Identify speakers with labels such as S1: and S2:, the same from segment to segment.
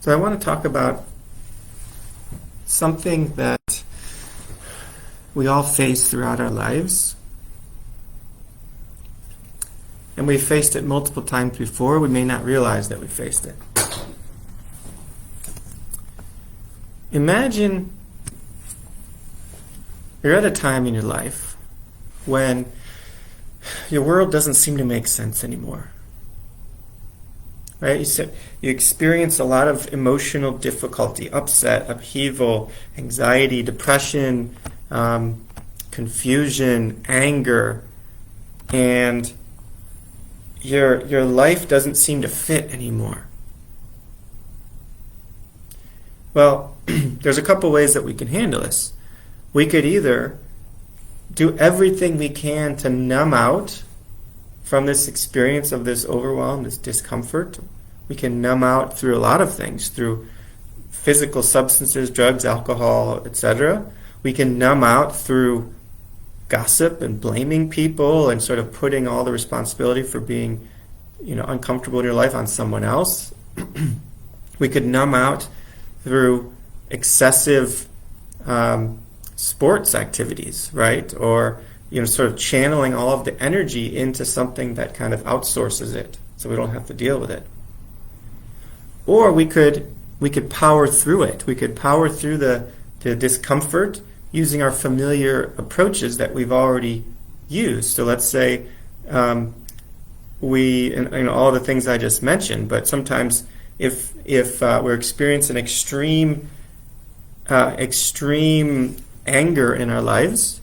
S1: So I want to talk about something that we all face throughout our lives. And we've faced it multiple times before. We may not realize that we faced it. Imagine you're at a time in your life when your world doesn't seem to make sense anymore. Right? You experience a lot of emotional difficulty, upset, upheaval, anxiety, depression, confusion, anger, and your life doesn't seem to fit anymore. Well, there's a couple ways that we can handle this. We could either do everything we can to numb out from this experience of this overwhelm, this discomfort. We can numb out through a lot of things, through physical substances, drugs, alcohol, etc. We can numb out through gossip and blaming people and sort of putting all the responsibility for being, uncomfortable in your life on someone else. We could numb out through excessive sports activities, right? Or sort of channeling all of the energy into something that kind of outsources it, so we don't have to deal with it. Or we could power through it. We could power through the discomfort using our familiar approaches that we've already used. So let's say all the things I just mentioned, but sometimes if we're experiencing extreme anger in our lives,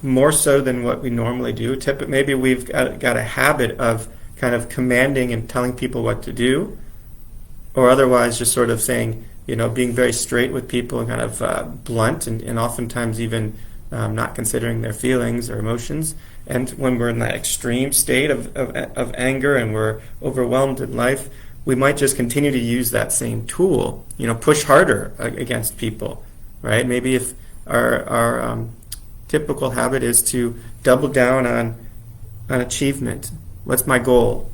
S1: more so than what we normally do. Maybe we've got a habit of kind of commanding and telling people what to do, or otherwise just sort of saying, being very straight with people and kind of blunt and oftentimes even not considering their feelings or emotions. And when we're in that extreme state of anger and we're overwhelmed in life, we might just continue to use that same tool, push harder against people, right? Maybe if our typical habit is to double down on achievement. What's my goal,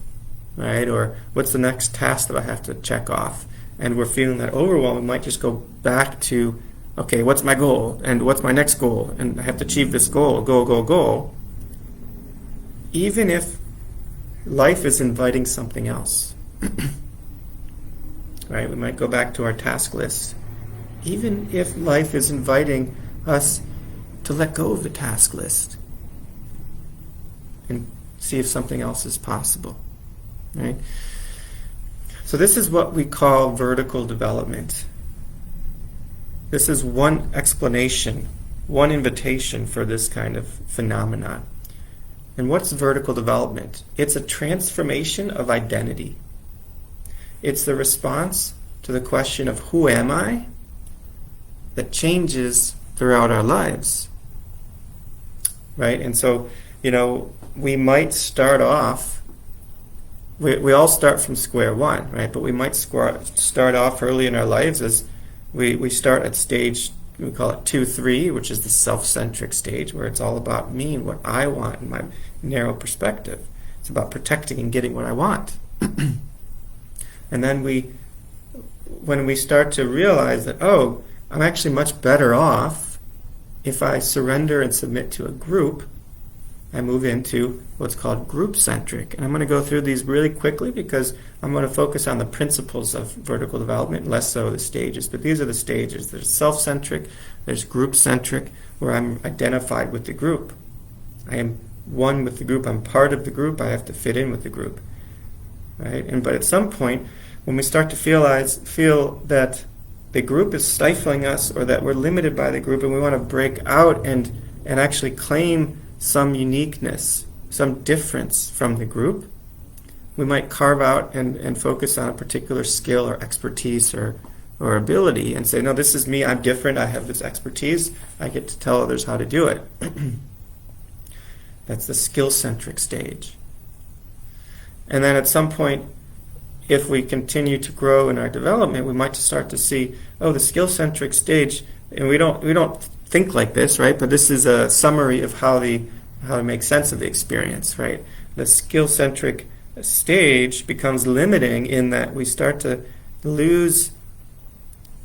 S1: right? Or what's the next task that I have to check off? And we're feeling that overwhelm, we might just go back to, okay, what's my goal? And what's my next goal? And I have to achieve this goal, goal. Even if life is inviting something else. Right? We might go back to our task list. Even if life is inviting us to let go of the task list and see if something else is possible. Right? So this is what we call vertical development. This is one explanation, one invitation for this kind of phenomenon. And what's vertical development? It's a transformation of identity. It's the response to the question of who am I that changes throughout our lives. Right? And so, we might start off, we all start from square one, right? But we might start off early in our lives as we start at stage, we call it 2-3, which is the self-centric stage, where it's all about me and what I want and my narrow perspective. It's about protecting and getting what I want. And then when we start to realize that, I'm actually much better off if I surrender and submit to a group, I move into what's called group-centric. And I'm going to go through these really quickly because I'm going to focus on the principles of vertical development, less so the stages. But these are the stages. There's self-centric, there's group-centric, where I'm identified with the group. I am one with the group. I'm part of the group. I have to fit in with the group. Right? But at some point, when we start to feel that the group is stifling us or that we're limited by the group and we want to break out and actually claim some uniqueness, some difference from the group, we might carve out and focus on a particular skill or expertise or ability and say, no, this is me, I'm different, I have this expertise, I get to tell others how to do it. That's the skill-centric stage. And then at some point, if we continue to grow in our development, we might start to see, the skill-centric stage, and we don't think like this, right? But this is a summary of how to make sense of the experience, right? The skill-centric stage becomes limiting in that we start to lose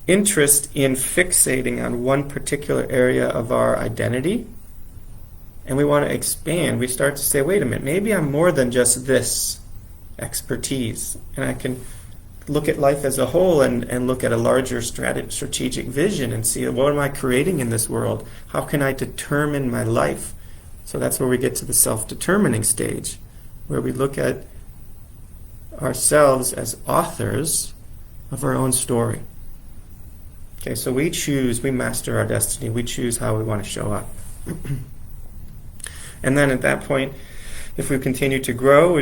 S1: interest in fixating on one particular area of our identity, and we want to expand. We start to say, wait a minute, maybe I'm more than just this expertise, and I can look at life as a whole and look at a larger strategic vision and see, what am I creating in this world? How can I determine my life? So that's where we get to the self-determining stage, where we look at ourselves as authors of our own story. Okay, so we master our destiny. We choose how we want to show up. And then at that point, if we continue to grow,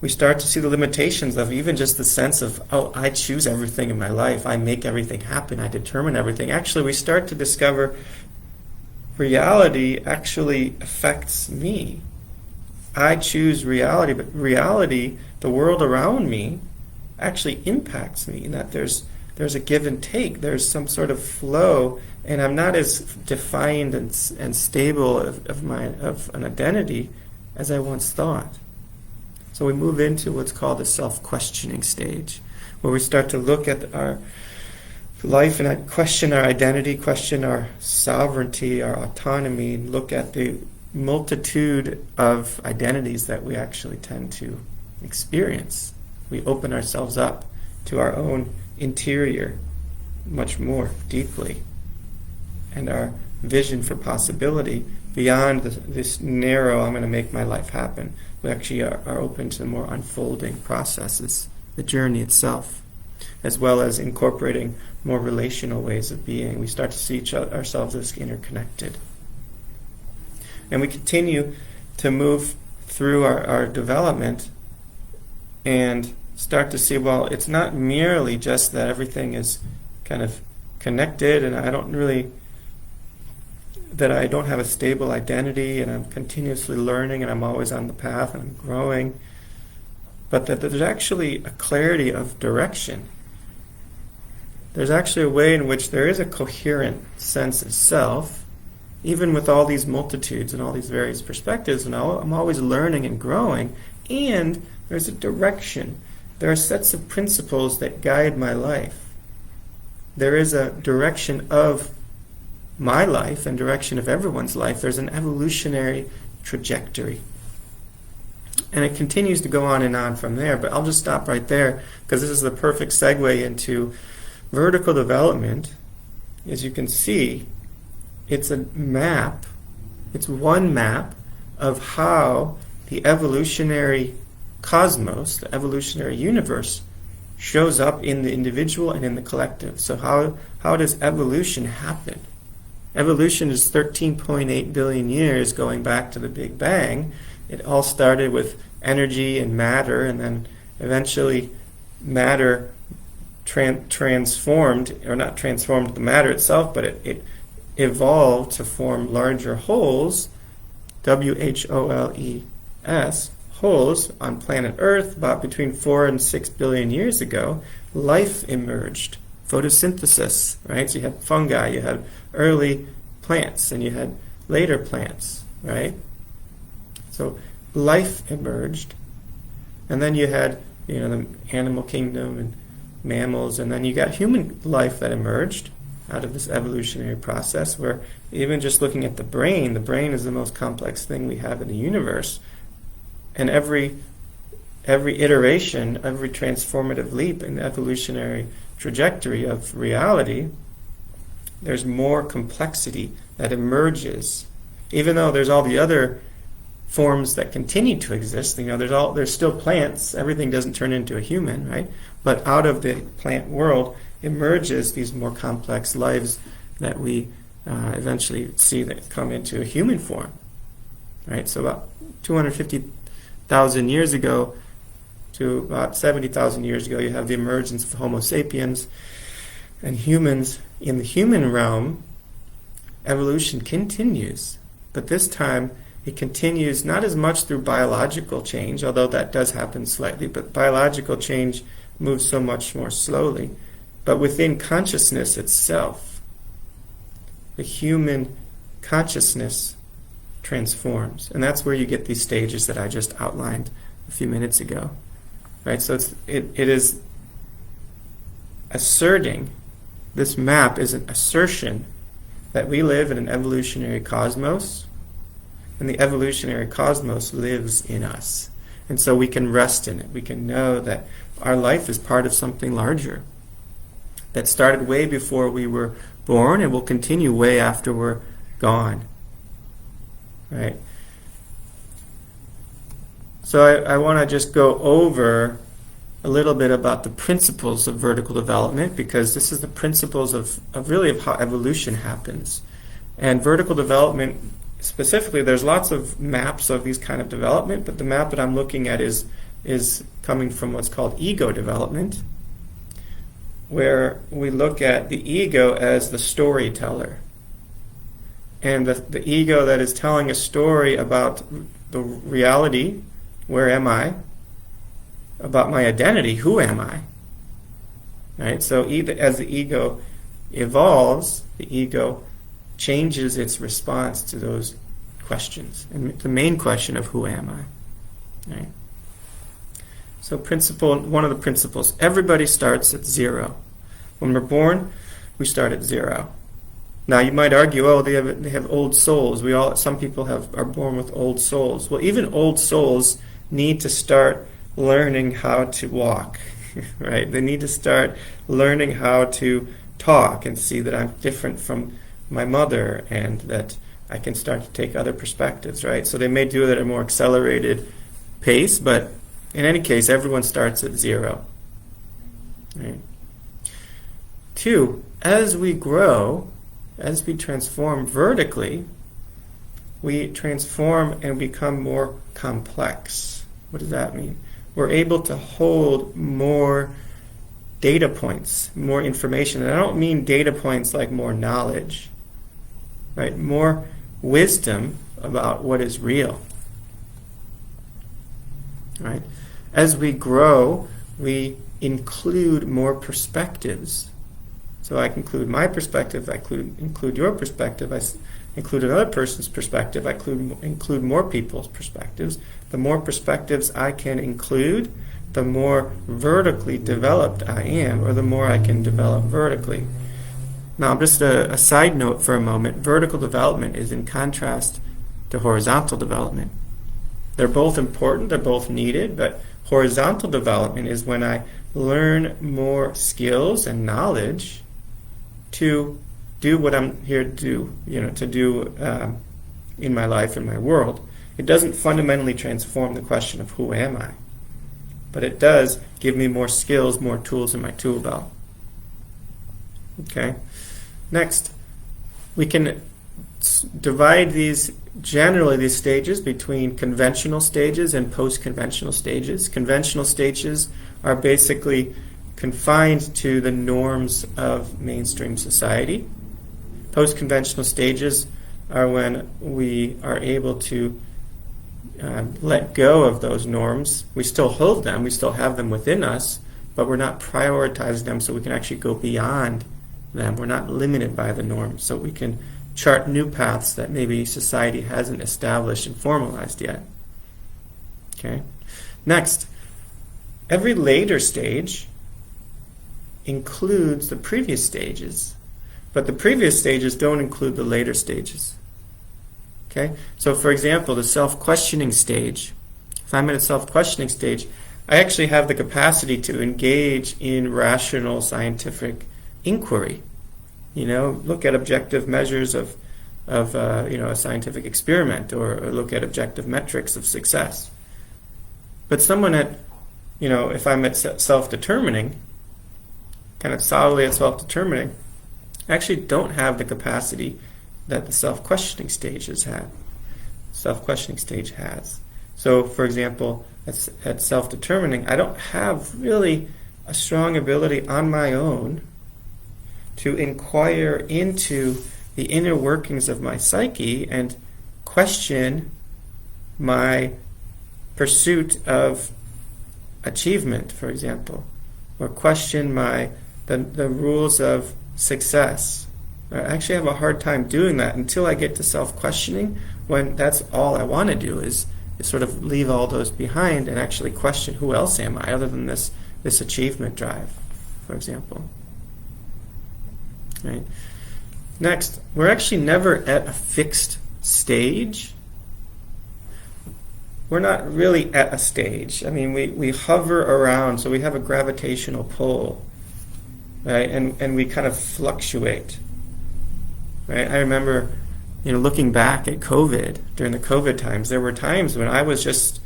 S1: we start to see the limitations of even just the sense of, oh, I choose everything in my life. I make everything happen. I determine everything. Actually, we start to discover reality actually affects me. I choose reality, but reality, the world around me, actually impacts me, in that there's a give and take. There's some sort of flow, and I'm not as defined and stable of an identity as I once thought. So we move into what's called the self-questioning stage, where we start to look at our life and question our identity, question our sovereignty, our autonomy, and look at the multitude of identities that we actually tend to experience. We open ourselves up to our own interior much more deeply, and our vision for possibility beyond this narrow, I'm going to make my life happen. We actually are open to more unfolding processes, the journey itself, as well as incorporating more relational ways of being. We start to see ourselves as interconnected. And we continue to move through our development and start to see, well, it's not merely just that everything is kind of connected and that I don't have a stable identity and I'm continuously learning and I'm always on the path and I'm growing, but that there's actually a clarity of direction. There's actually a way in which there is a coherent sense of self, even with all these multitudes and all these various perspectives, and I'm always learning and growing, and there's a direction. There are sets of principles that guide my life. There is a direction of my life and direction of everyone's life. There's an evolutionary trajectory. And it continues to go on and on from there, but I'll just stop right there because this is the perfect segue into vertical development. As you can see, it's a map, it's one map of how the evolutionary cosmos, the evolutionary universe, shows up in the individual and in the collective. So how does evolution happen? Evolution is 13.8 billion years going back to the Big Bang. It all started with energy and matter, and then eventually matter transformed, or not transformed the matter itself, but it evolved to form larger wholes, WHOLES, wholes on planet Earth. About between 4 and 6 billion years ago, life emerged. Photosynthesis, right? So you had fungi, you had early plants, and you had later plants, right? So life emerged, and then you had, the animal kingdom and mammals, and then you got human life that emerged out of this evolutionary process, where even just looking at the brain is the most complex thing we have in the universe, and every iteration, every transformative leap in the evolutionary trajectory of reality, there's more complexity that emerges, even though there's all the other forms that continue to exist. There's still plants. Everything doesn't turn into a human, right? But out of the plant world emerges these more complex lives that we eventually see that come into a human form, right? So about 250,000 years ago to about 70,000 years ago, you have the emergence of Homo sapiens and humans. In the human realm, evolution continues, but this time it continues not as much through biological change, although that does happen slightly, but biological change moves so much more slowly. But within consciousness itself, the human consciousness transforms. And that's where you get these stages that I just outlined a few minutes ago. Right? So it is asserting, this map is an assertion that we live in an evolutionary cosmos, and the evolutionary cosmos lives in us. And so we can rest in it. We can know that our life is part of something larger that started way before we were born and will continue way after we're gone. Right? So I want to just go over a little bit about the principles of vertical development, because this is the principles of how evolution happens. And vertical development, specifically, there's lots of maps of these kind of development, but the map that I'm looking at is coming from what's called ego development, where we look at the ego as the storyteller. And the ego that is telling a story about the reality, where am I? About my identity, who am I? Right? So as the ego evolves, the ego changes its response to those questions. And the main question of who am I? Right? So one of the principles, everybody starts at 0. When we're born, we start at 0. Now you might argue, oh, they have old souls. Some people are born with old souls. Well, even old souls need to start learning how to walk, right? They need to start learning how to talk and see that I'm different from my mother and that I can start to take other perspectives, right? So they may do it at a more accelerated pace, but in any case, everyone starts at 0. Right? 2, as we grow, as we transform vertically, we transform and become more complex. What does that mean? We're able to hold more data points, more information. And I don't mean data points like more knowledge, right? More wisdom about what is real, right? As we grow, we include more perspectives. So I include my perspective, I include your perspective, I include another person's perspective, I include more people's perspectives. The more perspectives I can include, the more vertically developed I am, or the more I can develop vertically. Now, just a side note for a moment, vertical development is in contrast to horizontal development. They're both important, they're both needed, but horizontal development is when I learn more skills and knowledge to do what I'm here to do, to do in my life, in my world. It doesn't fundamentally transform the question of who am I, but it does give me more skills, more tools in my tool belt. Okay. Next, we can divide these stages between conventional stages and post-conventional stages. Conventional stages are basically confined to the norms of mainstream society. Post-conventional stages are when we are able to let go of those norms. We still hold them, we still have them within us, but we're not prioritizing them so we can actually go beyond them. We're not limited by the norms, so we can chart new paths that maybe society hasn't established and formalized yet. Okay. Next, every later stage includes the previous stages, but the previous stages don't include the later stages. Okay? So for example, the self-questioning stage. If I'm in a self-questioning stage, I actually have the capacity to engage in rational scientific inquiry. Look at objective measures of a scientific experiment, or look at objective metrics of success. But someone if I'm at self-determining, kind of solidly at self-determining, I actually don't have the capacity that the self-questioning stage has. So, for example, at self-determining, I don't have really a strong ability on my own to inquire into the inner workings of my psyche and question my pursuit of achievement, for example, or question the rules of success. I actually have a hard time doing that until I get to self-questioning, when that's all I want to do is sort of leave all those behind and actually question, who else am I other than this achievement drive. for example. Right? Next, we're actually never at a fixed stage. We're not really at a stage. I mean, we hover around, so we have a gravitational pull, right? And we kind of fluctuate, right? I remember, looking back at COVID, during the COVID times, there were times when I was just,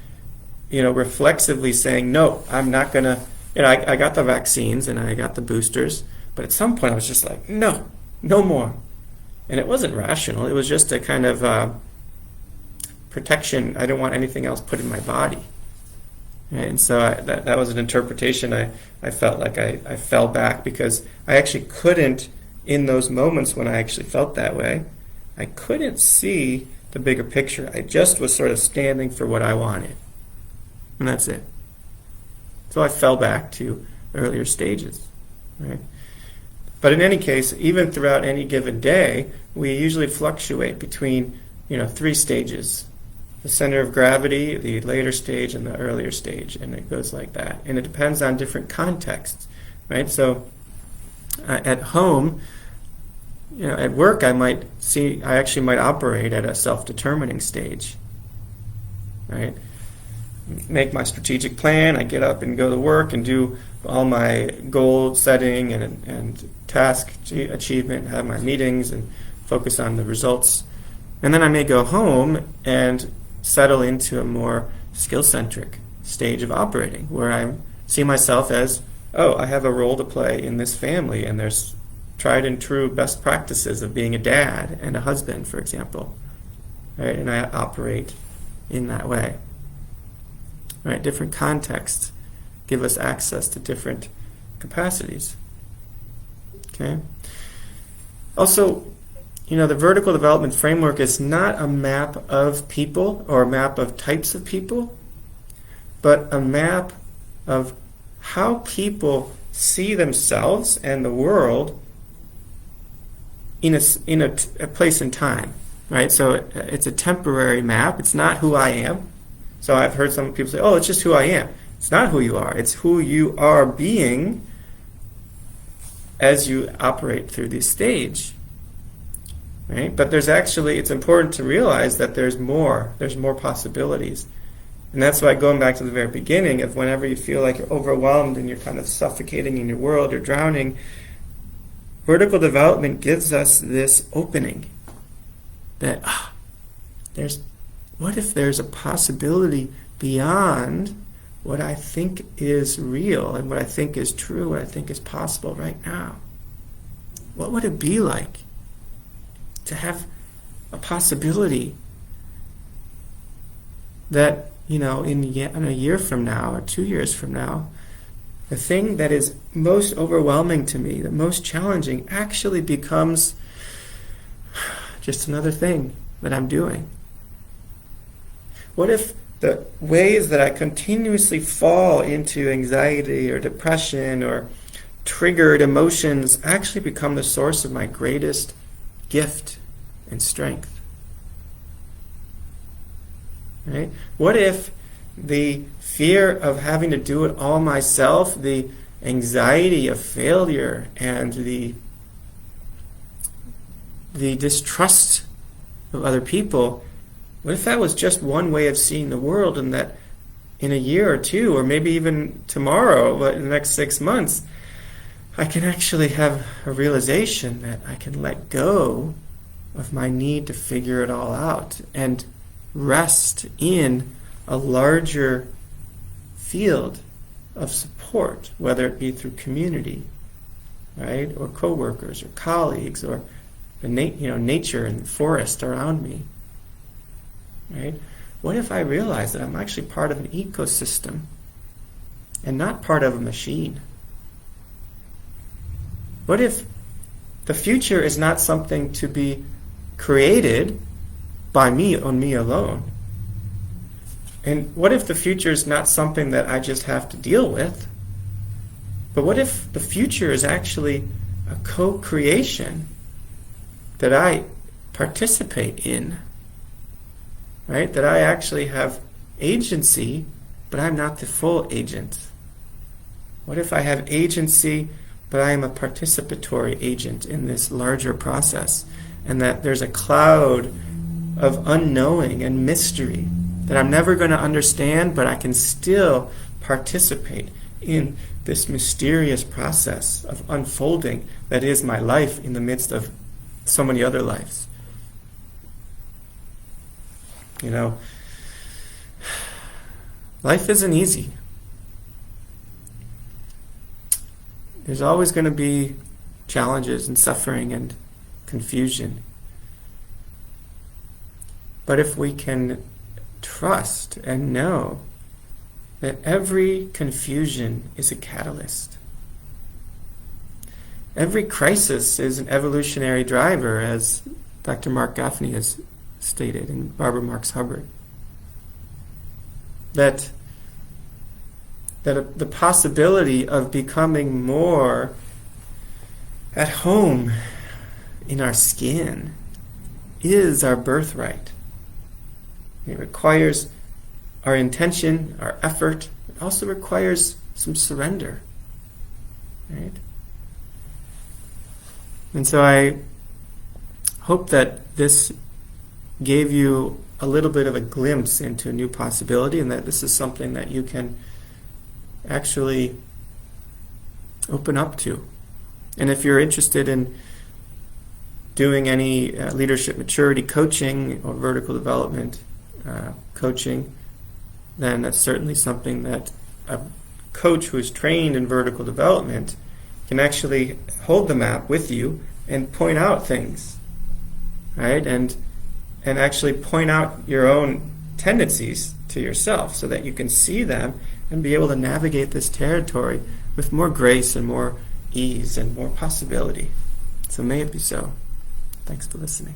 S1: reflexively saying, no, I'm not going to, I got the vaccines and I got the boosters, but at some point I was just like, no more. And it wasn't rational. It was just a kind of protection. I didn't want anything else put in my body. Right? And so that was an interpretation. I felt like I fell back because I actually couldn't, in those moments when I actually felt that way, I couldn't see the bigger picture. I just was sort of standing for what I wanted. And that's it. So I fell back to earlier stages. Right? But in any case, even throughout any given day, we usually fluctuate between, 3 stages. The center of gravity, the later stage, and the earlier stage. And it goes like that. And it depends on different contexts. Right? So at home, at work, I actually might operate at a self-determining stage. Right? Make my strategic plan, I get up and go to work and do all my goal setting and task achievement, have my meetings and focus on the results. And then I may go home and settle into a more skill-centric stage of operating where I see myself as, I have a role to play in this family, and there's tried and true best practices of being a dad and a husband, for example. Right? And I operate in that way. Right? Different contexts give us access to different capacities. Okay? Also, the vertical development framework is not a map of people or a map of types of people, but a map of how people see themselves and the world in a place in time. Right? So it's a temporary map. It's not who I am. So I've heard some people say, it's just who I am. It's not who you are. It's who you are being as you operate through this stage. Right? But it's important to realize that there's more possibilities. And that's why, going back to the very beginning, of whenever you feel like you're overwhelmed and you're kind of suffocating in your world, you're drowning, vertical development gives us this opening that, what if there's a possibility beyond what I think is real and what I think is true, what I think is possible right now? What would it be like to have a possibility that, in a year from now or 2 years from now, the thing that is most overwhelming to me, the most challenging, actually becomes just another thing that I'm doing? What if the ways that I continuously fall into anxiety or depression or triggered emotions actually become the source of my greatest gift and strength? Right? What if the fear of having to do it all myself, the anxiety of failure, and the distrust of other people, what if that was just one way of seeing the world, and that in a year or two, or maybe even tomorrow, but in the next 6 months, I can actually have a realization that I can let go of my need to figure it all out and rest in a larger field of support, whether it be through community, right, or coworkers, or colleagues, or the nature and the forest around me. Right? What if I realize that I'm actually part of an ecosystem and not part of a machine? What if the future is not something to be created by me on me alone? And what if the future is not something that I just have to deal with? But what if the future is actually a co-creation that I participate in? Right? That I actually have agency, but I'm not the full agent. What if I have agency, but I am a participatory agent in this larger process, and that there's a cloud of unknowing and mystery that I'm never going to understand, but I can still participate in this mysterious process of unfolding that is my life in the midst of so many other lives. You know, life isn't easy. There's always going to be challenges and suffering and confusion. But if we can trust and know that every confusion is a catalyst, every crisis is an evolutionary driver, as Dr. Mark Gaffney has stated and Barbara Marx Hubbard, that the possibility of becoming more at home in our skin is our birthright. It requires our intention, our effort. It also requires some surrender. Right? And so I hope that this gave you a little bit of a glimpse into a new possibility, and that this is something that you can actually open up to. And if you're interested in doing any leadership maturity coaching or vertical development coaching, then that's certainly something that a coach who is trained in vertical development can actually hold the map with you and point out things, right? And actually point out your own tendencies to yourself so that you can see them and be able to navigate this territory with more grace and more ease and more possibility. So may it be so. Thanks for listening.